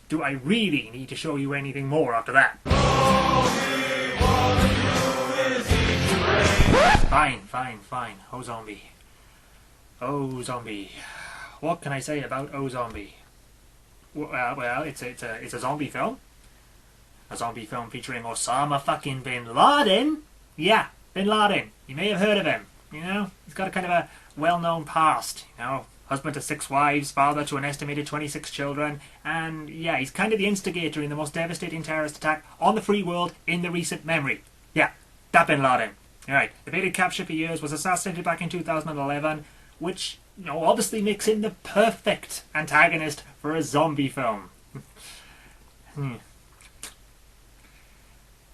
Do I really need to show you anything more after that? Fine. Osombie. Osombie. What can I say about Osombie? Well, it's a zombie film. A zombie film featuring Osama fucking bin Laden. Yeah, bin Laden. You may have heard of him. You know, he's got a kind of a well-known past. You know, husband to 6 wives, father to an estimated 26 children, and yeah, he's kind of the instigator in the most devastating terrorist attack on the free world in the recent memory. Yeah, that bin Laden. Alright, evaded capture for years, was assassinated back in 2011, which, you know, obviously makes him the perfect antagonist for a zombie film. And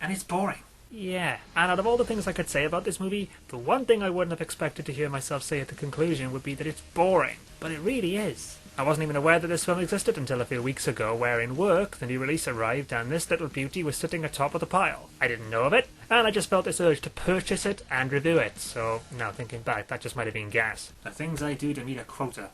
it's boring. Yeah, and out of all the things I could say about this movie, the one thing I wouldn't have expected to hear myself say at the conclusion would be that it's boring. But it really is. I wasn't even aware that this film existed until a few weeks ago, where in work, the new release arrived and this little beauty was sitting atop of the pile. I didn't know of it, and I just felt this urge to purchase it and review it, so now thinking back, that just might have been gas. The things I do to meet a quota.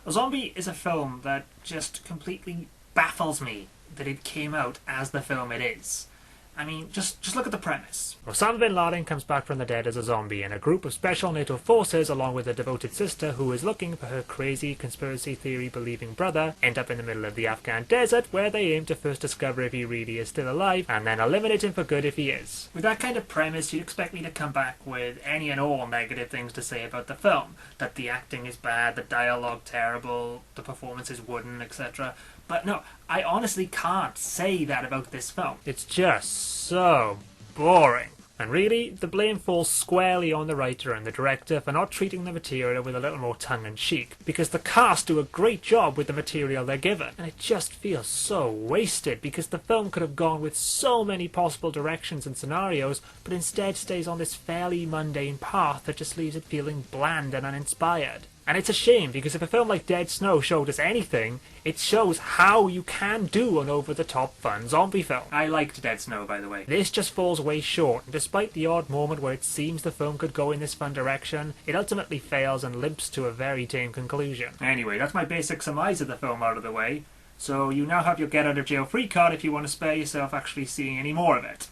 Osombie is a film that just completely baffles me that it came out as the film it is. I mean, just look at the premise. Osama bin Laden comes back from the dead as a zombie, and a group of special NATO forces, along with a devoted sister who is looking for her crazy conspiracy theory-believing brother, end up in the middle of the Afghan desert, where they aim to first discover if he really is still alive, and then eliminate him for good if he is. With that kind of premise, you'd expect me to come back with any and all negative things to say about the film. That the acting is bad, the dialogue terrible, the performance is wooden, etc. But no, I honestly can't say that about this film. It's just so boring. And really, the blame falls squarely on the writer and the director for not treating the material with a little more tongue-in-cheek, because the cast do a great job with the material they're given, and it just feels so wasted, because the film could have gone with so many possible directions and scenarios, but instead stays on this fairly mundane path that just leaves it feeling bland and uninspired. And it's a shame, because if a film like Dead Snow showed us anything, it shows how you can do an over-the-top fun zombie film. I liked Dead Snow, by the way. This just falls way short, and despite the odd moment where it seems the film could go in this fun direction, it ultimately fails and limps to a very tame conclusion. Anyway, that's my basic surmise of the film out of the way, so you now have your get-out-of-jail-free card if you want to spare yourself actually seeing any more of it.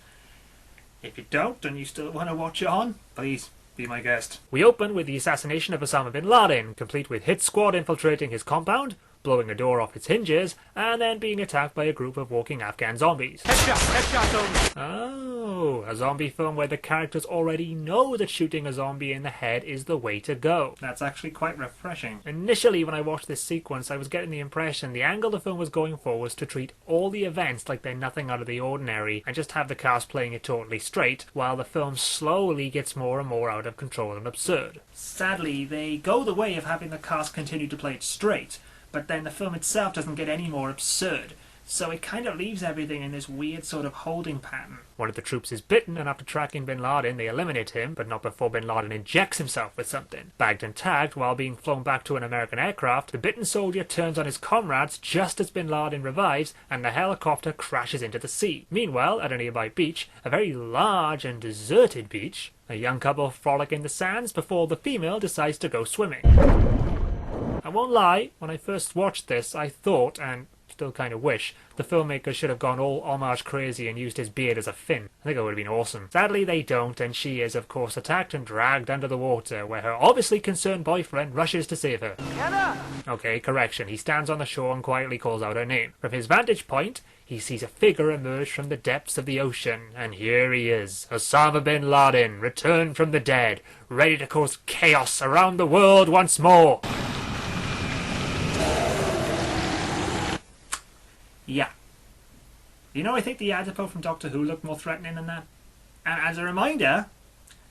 If you don't, and you still want to watch it on, please be my guest. We open with the assassination of Osama bin Laden, complete with hit squad infiltrating his compound, blowing a door off its hinges, and then being attacked by a group of walking Afghan zombies. Headshot! Oh, a zombie film where the characters already know that shooting a zombie in the head is the way to go. That's actually quite refreshing. Initially, when I watched this sequence, I was getting the impression the angle the film was going for was to treat all the events like they're nothing out of the ordinary, and just have the cast playing it totally straight, while the film slowly gets more and more out of control and absurd. Sadly, they go the way of having the cast continue to play it straight, but then the film itself doesn't get any more absurd, so it kind of leaves everything in this weird sort of holding pattern. One of the troops is bitten, and after tracking bin Laden, they eliminate him, but not before bin Laden injects himself with something. Bagged and tagged while being flown back to an American aircraft, the bitten soldier turns on his comrades just as bin Laden revives, and the helicopter crashes into the sea. Meanwhile, at a nearby beach, a very large and deserted beach, a young couple frolic in the sands before the female decides to go swimming. I won't lie, when I first watched this, I thought, and still kind of wish, the filmmakers should have gone all homage crazy and used his beard as a fin. I think it would have been awesome. Sadly, they don't, and she is, of course, attacked and dragged under the water, where her obviously concerned boyfriend rushes to save her. Anna! Okay, correction. He stands on the shore and quietly calls out her name. From his vantage point, he sees a figure emerge from the depths of the ocean, and here he is, Osama bin Laden, returned from the dead, ready to cause chaos around the world once more. Yeah. You know, I think the Adipole from Doctor Who looked more threatening than that. And as a reminder,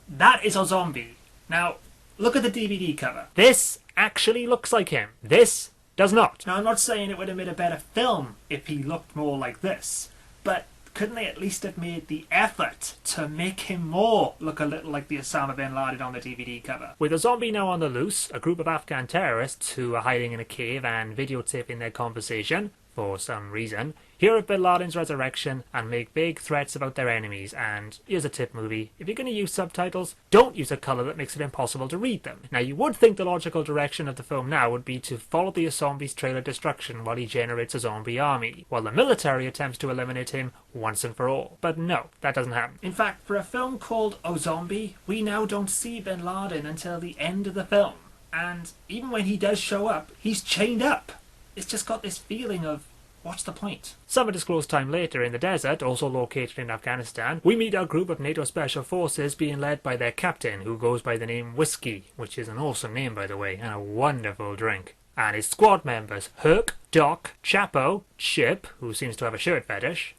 that is Osombie. Now, look at the DVD cover. This actually looks like him. This does not. Now, I'm not saying it would have made a better film if he looked more like this, but couldn't they at least have made the effort to make him more look a little like the Osama bin Laden on the DVD cover? With Osombie now on the loose, a group of Afghan terrorists who are hiding in a cave and videotaping their conversation, for some reason, hear of Bin Laden's resurrection and make vague threats about their enemies. And here's a tip, movie: if you're going to use subtitles, don't use a colour that makes it impossible to read them. Now, you would think the logical direction of the film now would be to follow the Osombie's trail of destruction while he generates a zombie army, while the military attempts to eliminate him once and for all. But no, that doesn't happen. In fact, for a film called Osombie, we now don't see Bin Laden until the end of the film. And even when he does show up, he's chained up. It's just got this feeling of, what's the point? Some undisclosed time later, in the desert, also located in Afghanistan, we meet our group of NATO Special Forces being led by their captain, who goes by the name Welshy, which is an awesome name, by the way, and a wonderful drink. And his squad members, Herc, Doc, Chapo, Chip, who seems to have a shirt fetish,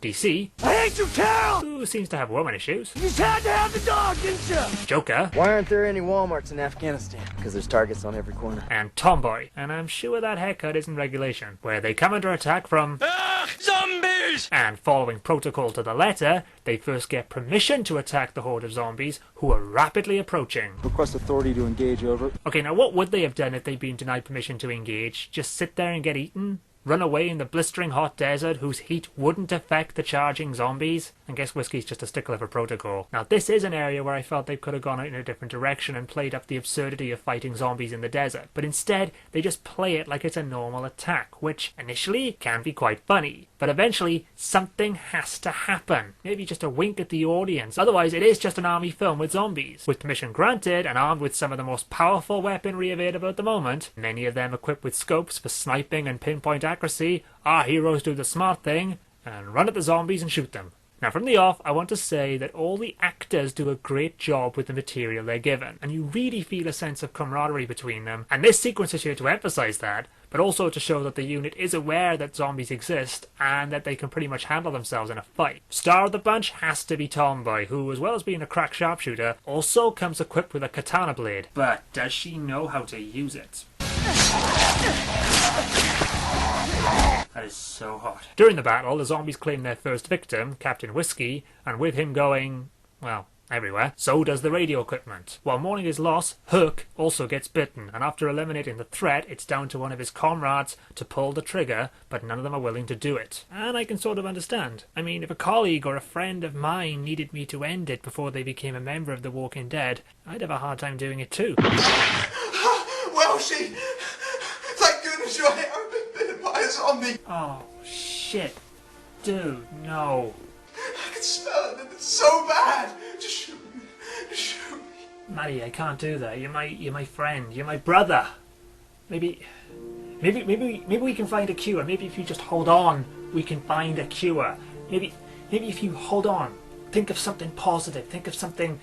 DC, I hate you, Carol! Who seems to have woman issues, you just had to have the dog, didn't you? Joker, why aren't there any Walmarts in Afghanistan? Because there's targets on every corner. And Tomboy, and I'm sure that haircut is in regulation, where they come under attack from zombies! And following protocol to the letter, they first get permission to attack the horde of zombies, who are rapidly approaching. Request authority to engage, over. Okay, now what would they have done if they'd been denied permission to engage? Just sit there and get eaten? Run away in the blistering hot desert whose heat wouldn't affect the charging zombies? I guess Whiskey's just a stickler for protocol. Now, this is an area where I felt they could have gone in a different direction and played up the absurdity of fighting zombies in the desert, but instead they just play it like it's a normal attack, which initially can be quite funny, but eventually something has to happen. Maybe just a wink at the audience, otherwise it is just an army film with zombies. With permission granted and armed with some of the most powerful weaponry available at the moment, many of them equipped with scopes for sniping and pinpoint accuracy, our heroes do the smart thing and run at the zombies and shoot them. Now, from the off, I want to say that all the actors do a great job with the material they're given, and you really feel a sense of camaraderie between them, and this sequence is here to emphasise that, but also to show that the unit is aware that zombies exist, and that they can pretty much handle themselves in a fight. Star of the bunch has to be Tomboy, who, as well as being a crack sharpshooter, also comes equipped with a katana blade. But does she know how to use it? That is so hot. During the battle, the zombies claim their first victim, Captain Whiskey, and with him going, well, everywhere, so does the radio equipment. While mourning his loss, Herc also gets bitten, and after eliminating the threat, it's down to one of his comrades to pull the trigger, but none of them are willing to do it. And I can sort of understand. I mean, if a colleague or a friend of mine needed me to end it before they became a member of The Walking Dead, I'd have a hard time doing it too. Welshy! Thank goodness you're here! I've been bitten by a zombie! Oh, shit. Dude, no. I can smell it, it's so bad! Just shoot me. Just shoot me. Maddie, I can't do that. You're my friend. You're my brother. Maybe we can find a cure. Maybe if you just hold on, we can find a cure. Maybe if you hold on, think of something positive. Think of something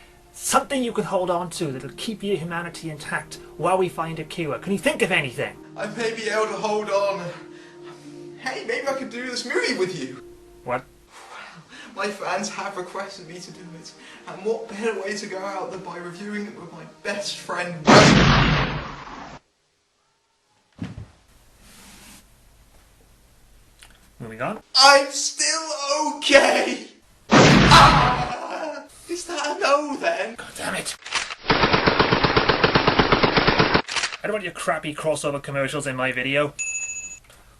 you can hold on to that'll keep your humanity intact while we find a cure. Can you think of anything? I may be able to hold on. Hey, maybe I could do this movie with you. What? My fans have requested me to do it, and what better way to go out than by reviewing it with my best friend. Moving on. I'm still okay! Ah! Is that a no then? God damn it. I don't want your crappy crossover commercials in my video.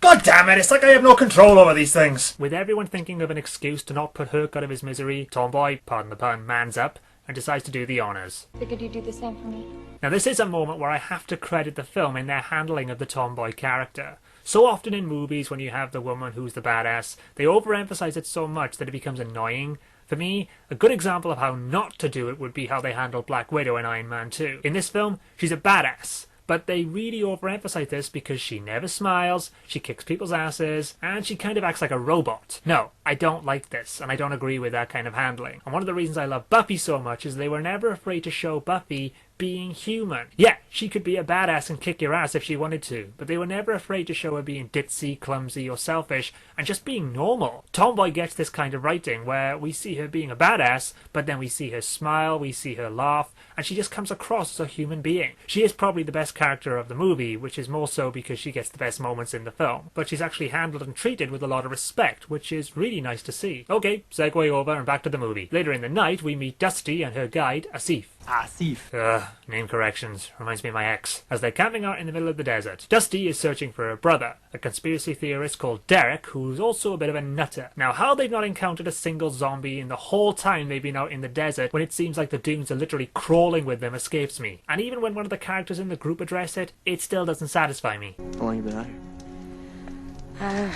God damn it, it's like I have no control over these things! With everyone thinking of an excuse to not put Herc out of his misery, Tomboy, pardon the pun, mans up and decides to do the honours. Figured you'd do the same for me. Now this is a moment where I have to credit the film in their handling of the Tomboy character. So often in movies when you have the woman who's the badass, they overemphasize it so much that it becomes annoying. For me, a good example of how not to do it would be how they handled Black Widow in Iron Man 2. In this film, she's a badass. But they really overemphasize this because she never smiles, she kicks people's asses, and she kind of acts like a robot. No, I don't like this, and I don't agree with that kind of handling. And one of the reasons I love Buffy so much is they were never afraid to show Buffy being human. Yeah, she could be a badass and kick your ass if she wanted to, but they were never afraid to show her being ditzy, clumsy, or selfish, and just being normal. Tomboy gets this kind of writing where we see her being a badass, but then we see her smile, we see her laugh, and she just comes across as a human being. She is probably the best character of the movie, which is more so because she gets the best moments in the film, but she's actually handled and treated with a lot of respect, which is really nice to see. Okay, segue over and back to the movie. Later in the night, we meet Dusty and her guide, Asif. Asif. Name corrections. Reminds me of my ex. As they're camping out in the middle of the desert, Dusty is searching for her brother, a conspiracy theorist called Derek, who's also a bit of a nutter. Now, how they've not encountered a single zombie in the whole time they've been out in the desert, when it seems like the dunes are literally crawling with them, escapes me. And even when one of the characters in the group address it, it still doesn't satisfy me. How long you been out here?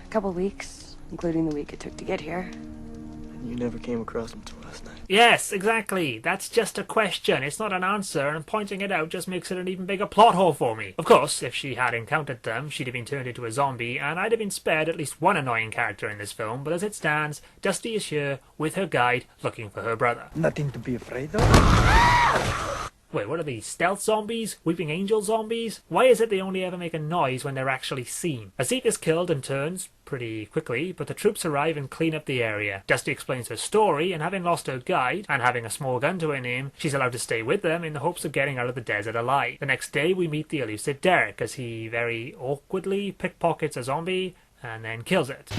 A couple weeks, including the week it took to get here. You never came across him till last night. Yes, exactly. That's just a question. It's not an answer, and pointing it out just makes it an even bigger plot hole for me. Of course, if she had encountered them, she'd have been turned into a zombie, and I'd have been spared at least one annoying character in this film, but as it stands, Dusty is here with her guide looking for her brother. Nothing to be afraid of? Wait, what are these? Stealth zombies? Weeping angel zombies? Why is it they only ever make a noise when they're actually seen? Asif is killed and turns pretty quickly, but the troops arrive and clean up the area. Dusty explains her story, and having lost her guide, and having a small gun to her name, she's allowed to stay with them in the hopes of getting out of the desert alive. The next day, we meet the elusive Derek, as he very awkwardly pickpockets a zombie, and then kills it.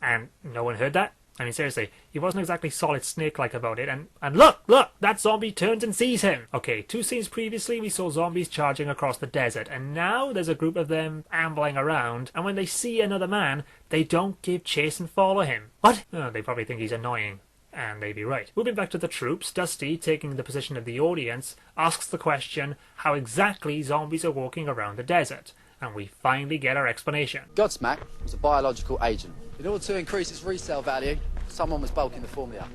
And no one heard that? I mean, seriously, he wasn't exactly Solid Snake-like about it, and look, that zombie turns and sees him! Okay, 2 scenes previously we saw zombies charging across the desert, and now there's a group of them ambling around, and when they see another man, they don't give chase and follow him. What? Oh, they probably think he's annoying. And they'd be right. Moving back to the troops, Dusty, taking the position of the audience, asks the question how exactly zombies are walking around the desert. And we finally get our explanation. Godsmack was a biological agent. In order to increase its resale value, someone was bulking the formula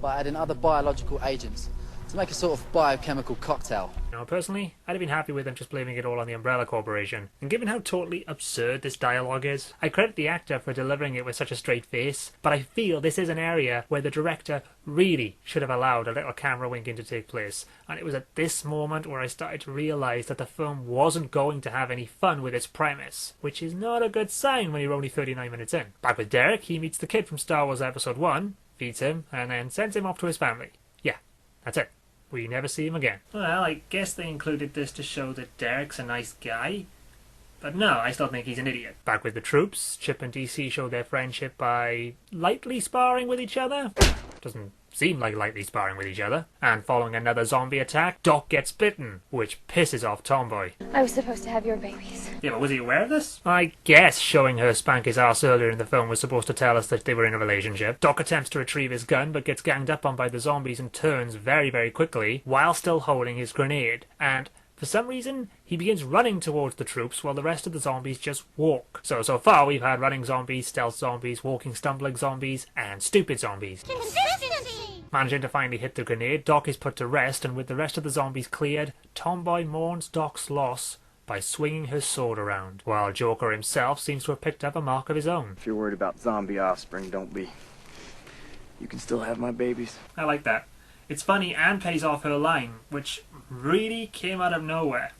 by adding other biological agents to make a sort of biochemical cocktail. Now, personally, I'd have been happy with them just blaming it all on the Umbrella Corporation. And given how totally absurd this dialogue is, I credit the actor for delivering it with such a straight face, but I feel this is an area where the director really should have allowed a little camera winking to take place. And it was at this moment where I started to realise that the film wasn't going to have any fun with its premise, which is not a good sign when you're only 39 minutes in. Back with Derek, he meets the kid from Star Wars Episode 1, feeds him, and then sends him off to his family. Yeah, that's it. We never see him again. Well, I guess they included this to show that Derek's a nice guy. But no, I still think he's an idiot. Back with the troops, Chip and DC show their friendship by lightly sparring with each other. Doesn't seem like lightly sparring with each other. And following another zombie attack, Doc gets bitten, which pisses off Tomboy. I was supposed to have your babies. Yeah, but was he aware of this? I guess showing her spank his ass earlier in the film was supposed to tell us that they were in a relationship. Doc attempts to retrieve his gun, but gets ganged up on by the zombies and turns very, very quickly, while still holding his grenade. And for some reason, he begins running towards the troops while the rest of the zombies just walk. So far we've had running zombies, stealth zombies, walking, stumbling zombies, and stupid zombies. Consistency! Managing to finally hit the grenade, Doc is put to rest, and with the rest of the zombies cleared, Tomboy mourns Doc's loss by swinging her sword around, while Joker himself seems to have picked up a mark of his own. If you're worried about zombie offspring, don't be. You can still have my babies. I like that. It's funny and pays off her line, which really came out of nowhere.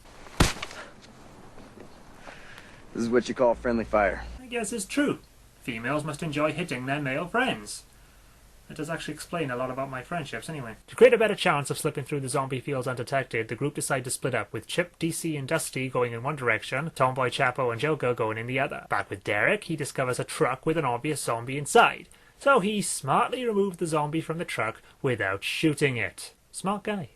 This is what you call friendly fire. I guess it's true. Females must enjoy hitting their male friends. It does actually explain a lot about my friendships anyway. To create a better chance of slipping through the zombie fields undetected, the group decide to split up, with Chip, DC and Dusty going in one direction, Tomboy, Chapo and Joker going in the other. Back with Derek, he discovers a truck with an obvious zombie inside. So he smartly removed the zombie from the truck without shooting it. Smart guy.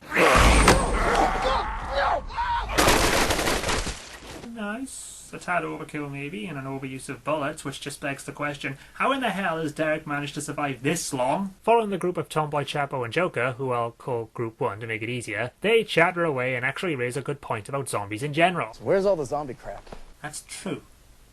Nice. A tad overkill maybe, and an overuse of bullets, which just begs the question, how in the hell has Derek managed to survive this long? Following the group of Tomboy, Chapo and Joker, who I'll call Group 1 to make it easier, they chatter away and actually raise a good point about zombies in general. So where's all the zombie crap? That's true.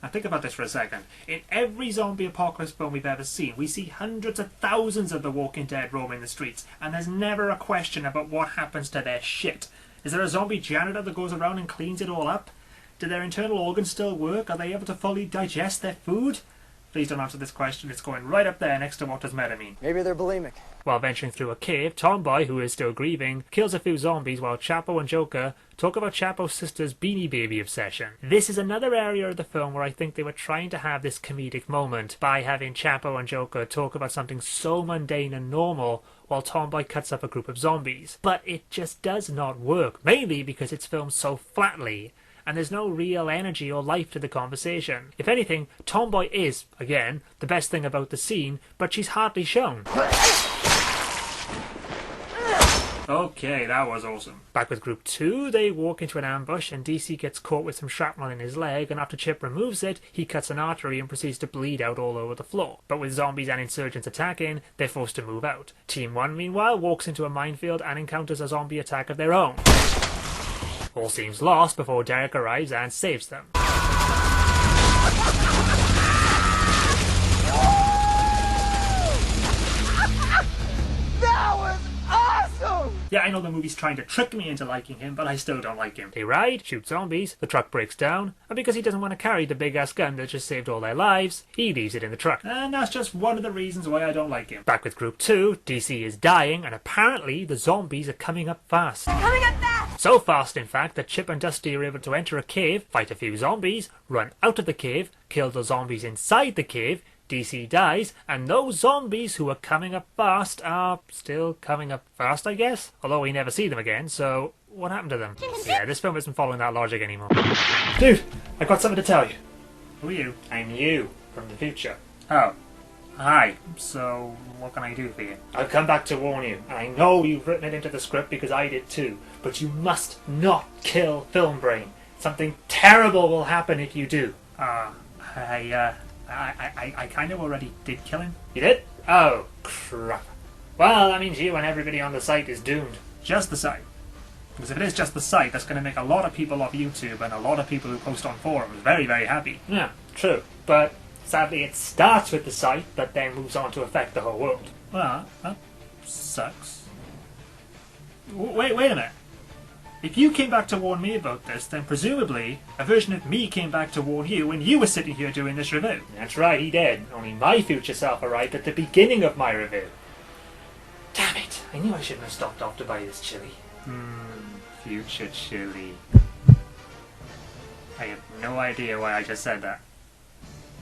Now think about this for a second. In every zombie apocalypse film we've ever seen, we see hundreds of thousands of the Walking Dead roaming the streets, and there's never a question about what happens to their shit. Is there a zombie janitor that goes around and cleans it all up? Do their internal organs still work? Are they able to fully digest their food? Please don't answer this question. It's going right up there next to what does meta mean. Maybe they're bulimic. While venturing through a cave, Tomboy, who is still grieving, kills a few zombies while Chapo and Joker talk about Chapo's sister's Beanie Baby obsession. This is another area of the film where I think they were trying to have this comedic moment by having Chapo and Joker talk about something so mundane and normal while Tomboy cuts up a group of zombies. But it just does not work, mainly because it's filmed so flatly, and there's no real energy or life to the conversation. If anything, Tomboy is, again, the best thing about the scene, but she's hardly shown. Okay, that was awesome. Back with Group 2, they walk into an ambush and DC gets caught with some shrapnel in his leg, and after Chip removes it, he cuts an artery and proceeds to bleed out all over the floor. But with zombies and insurgents attacking, they're forced to move out. Team 1, meanwhile, walks into a minefield and encounters a zombie attack of their own. All seems lost before Derek arrives and saves them. Yeah, I know the movie's trying to trick me into liking him, but I still don't like him. They ride, shoot zombies, the truck breaks down, and because he doesn't want to carry the big-ass gun that just saved all their lives, he leaves it in the truck. And that's just one of the reasons why I don't like him. Back with Group 2, DC is dying, and apparently the zombies are coming up fast. Coming up fast! So fast, in fact, that Chip and Dusty are able to enter a cave, fight a few zombies, run out of the cave, kill the zombies inside the cave, DC dies, and those zombies who are coming up fast are still coming up fast, I guess? Although we never see them again, so what happened to them? Yeah, this film isn't following that logic anymore. Dude, I've got something to tell you. Who are you? I'm you, from the future. Oh. Hi. So, what can I do for you? I've come back to warn you. I know you've written it into the script because I did too, but you must not kill Film Brain. Something terrible will happen if you do. I kind of already did kill him. You did? Oh, crap. Well, that means you and everybody on the site is doomed. Just the site. Because if it is just the site, that's going to make a lot of people off YouTube and a lot of people who post on forums very, very happy. Yeah, true. But sadly it starts with the site, but then moves on to affect the whole world. Well, that sucks. Wait a minute. If you came back to warn me about this, then presumably a version of me came back to warn you when you were sitting here doing this review. That's right, he did. Only my future self arrived at the beginning of my review. Damn it, I knew I shouldn't have stopped off to buy this chili. Future chili. I have no idea why I just said that.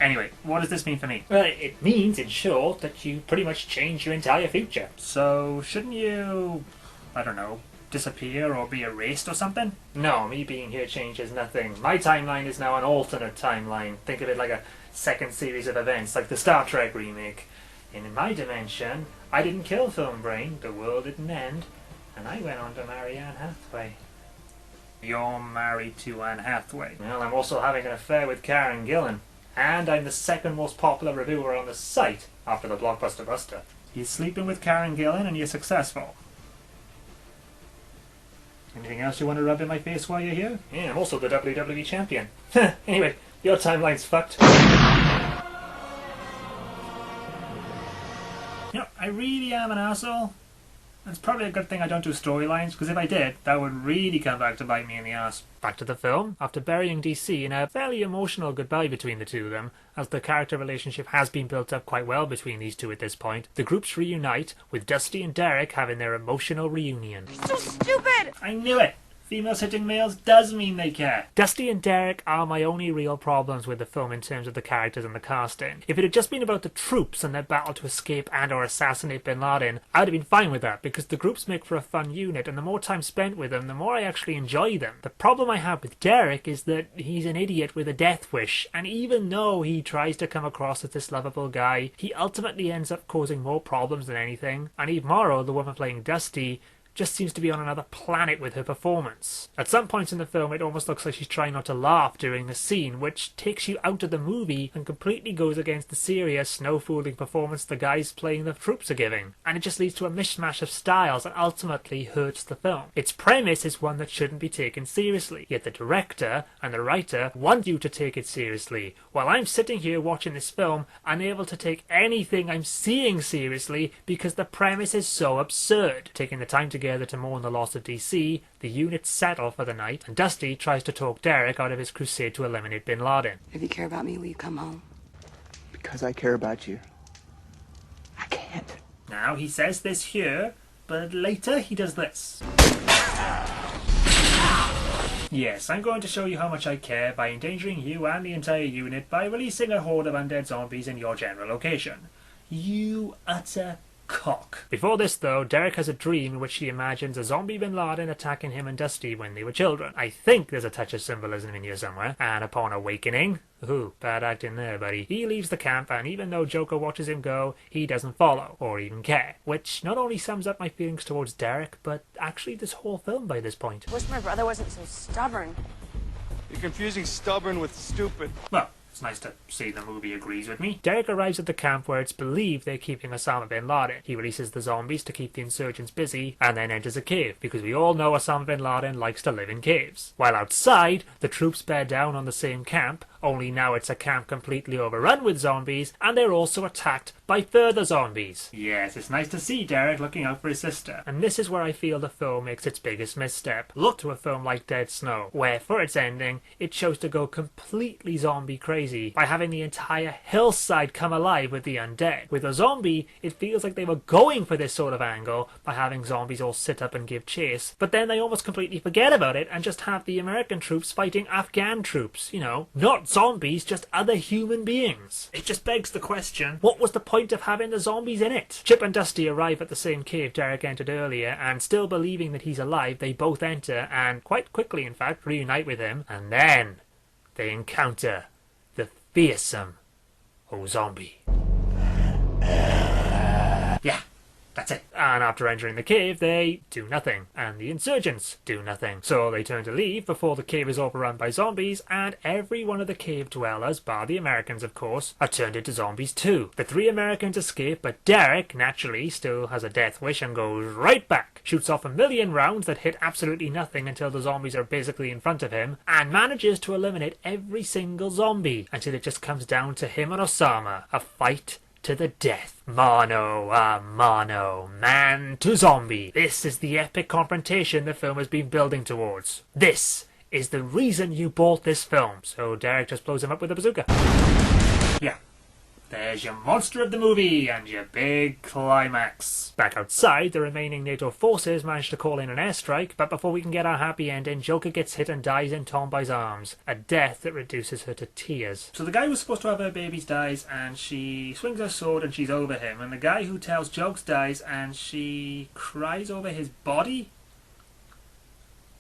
Anyway, what does this mean for me? Well, it means, in short, that you pretty much changed your entire future. So, shouldn't you, I don't know, disappear or be erased or something? No, me being here changes nothing. My timeline is now an alternate timeline. Think of it like a second series of events, like the Star Trek remake. And in my dimension, I didn't kill Film Brain, the world didn't end, and I went on to marry Anne Hathaway. You're married to Anne Hathaway? Well, I'm also having an affair with Karen Gillan. And I'm the second most popular reviewer on the site, after the Blockbuster Buster. You're sleeping with Karen Gillan and you're successful. Anything else you want to rub in my face while you're here? Yeah, I'm also the WWE champion. Anyway, your timeline's fucked. You know, I really am an asshole. It's probably a good thing I don't do storylines, because if I did, that would really come back to bite me in the ass. Back to the film. After burying DC in a fairly emotional goodbye between the two of them, as the character relationship has been built up quite well between these two at this point, the groups reunite, with Dusty and Derek having their emotional reunion. So stupid! I knew it! Females hitting males does mean they care. Dusty and Derek are my only real problems with the film in terms of the characters and the casting. If it had just been about the troops and their battle to escape and or assassinate bin Laden, I'd have been fine with that, because the groups make for a fun unit, and the more time spent with them, the more I actually enjoy them. The problem I have with Derek is that he's an idiot with a death wish, and even though he tries to come across as this lovable guy, he ultimately ends up causing more problems than anything, and Eve Morrow, the woman playing Dusty, just seems to be on another planet with her performance. At some points in the film, it almost looks like she's trying not to laugh during the scene, which takes you out of the movie and completely goes against the serious, no-fooling performance the guys playing the troops are giving. And it just leads to a mishmash of styles and ultimately hurts the film. Its premise is one that shouldn't be taken seriously, yet the director and the writer want you to take it seriously, while I'm sitting here watching this film unable to take anything I'm seeing seriously because the premise is so absurd. Taking the time to to mourn the loss of DC, the units settle for the night, and Dusty tries to talk Derek out of his crusade to eliminate bin Laden. If you care about me, will you come home? Because I care about you. I can't. Now, he says this here, but later he does this. Yes, I'm going to show you how much I care by endangering you and the entire unit by releasing a horde of undead zombies in your general location. You utter cock. Before this though, Derek has a dream in which he imagines Osama bin Laden attacking him and Dusty when they were children. I think there's a touch of symbolism in here somewhere. And upon awakening, ooh, bad acting there, buddy, he leaves the camp, and even though Joker watches him go, he doesn't follow, or even care. Which not only sums up my feelings towards Derek, but actually this whole film by this point. Wish my brother wasn't so stubborn. You're confusing stubborn with stupid. Well, it's nice to see the movie agrees with me. Derek arrives at the camp where it's believed they're keeping Osama bin Laden. He releases the zombies to keep the insurgents busy, and then enters a cave, because we all know Osama bin Laden likes to live in caves. While outside, the troops bear down on the same camp, only now it's a camp completely overrun with zombies, and they're also attacked by further zombies. Yes, it's nice to see Derek looking out for his sister. And this is where I feel the film makes its biggest misstep. Look to a film like Dead Snow, where for its ending, it chose to go completely zombie crazy by having the entire hillside come alive with the undead. With Osombie, it feels like they were going for this sort of angle by having zombies all sit up and give chase, but then they almost completely forget about it and just have the American troops fighting Afghan troops, you know, not zombies, just other human beings. It just begs the question, what was the point of having the zombies in it? Chip and Dusty arrive at the same cave Derek entered earlier, and still believing that he's alive, they both enter, and quite quickly in fact reunite with him, and then they encounter the fearsome Osombie. Yeah, that's it. And after entering the cave, they do nothing, and the insurgents do nothing. So they turn to leave before the cave is overrun by zombies, and every one of the cave dwellers, bar the Americans of course, are turned into zombies too. The 3 Americans escape, but Derek, naturally, still has a death wish and goes right back. Shoots off 1,000,000 rounds that hit absolutely nothing until the zombies are basically in front of him, and manages to eliminate every single zombie until it just comes down to him and Osama. A fight to the death. Mano a mano, man to zombie. This is the epic confrontation the film has been building towards. This is the reason you bought this film. So Derek just blows him up with a bazooka. Yeah. There's your monster of the movie and your big climax. Back outside, the remaining NATO forces manage to call in an airstrike, but before we can get our happy ending, Joker gets hit and dies in Tombai's arms, a death that reduces her to tears. So the guy who's supposed to have her babies dies, and she swings her sword and she's over him, and the guy who tells jokes dies and she cries over his body?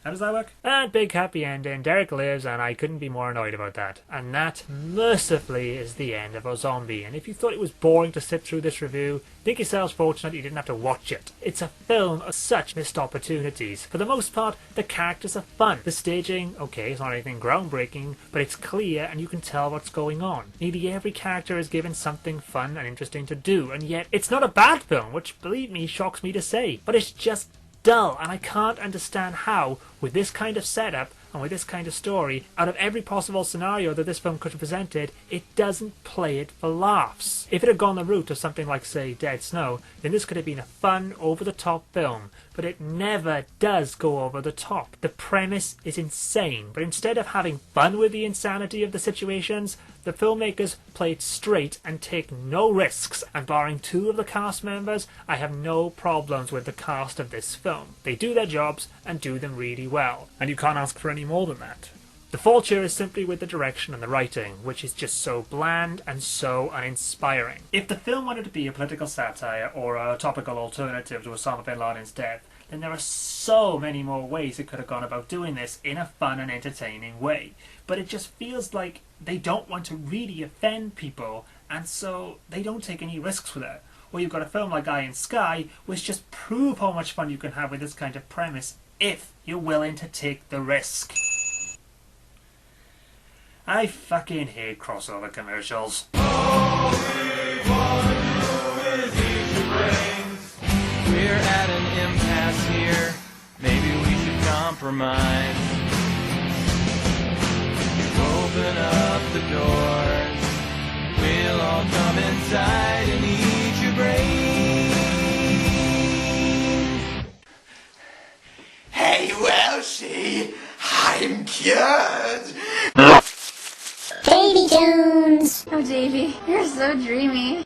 How does that work? And big happy ending, Derek lives, and I couldn't be more annoyed about that. And that, mercifully, is the end of Osombie. And if you thought it was boring to sit through this review, think yourselves fortunate you didn't have to watch it. It's a film of such missed opportunities. For the most part, the characters are fun. The staging, okay, it's not anything groundbreaking, but it's clear and you can tell what's going on. Nearly every character is given something fun and interesting to do, and yet it's not a bad film, which, believe me, shocks me to say. But it's just dull, and I can't understand how, with this kind of setup and with this kind of story, out of every possible scenario that this film could have presented, it doesn't play it for laughs. If it had gone the route of something like, say, Dead Snow, then this could have been a fun, over-the-top film, but it never does go over the top. The premise is insane, but instead of having fun with the insanity of the situations, the filmmakers play it straight and take no risks, and barring 2 of the cast members, I have no problems with the cast of this film. They do their jobs and do them really well, and you can't ask for any more than that. The fault here is simply with the direction and the writing, which is just so bland and so uninspiring. If the film wanted to be a political satire or a topical alternative to Osama bin Laden's death, then there are so many more ways it could have gone about doing this in a fun and entertaining way. But it just feels like they don't want to really offend people, and so they don't take any risks with it. Or you've got a film like Eye in Sky, which just prove how much fun you can have with this kind of premise if you're willing to take the risk. I fucking hate crossover commercials. We're at an impasse here. Maybe we should compromise. Open up the doors. We'll all come inside and eat your brains. Hey, Welshy, I'm cured. Davy Jones. Oh, Davy, you're so dreamy.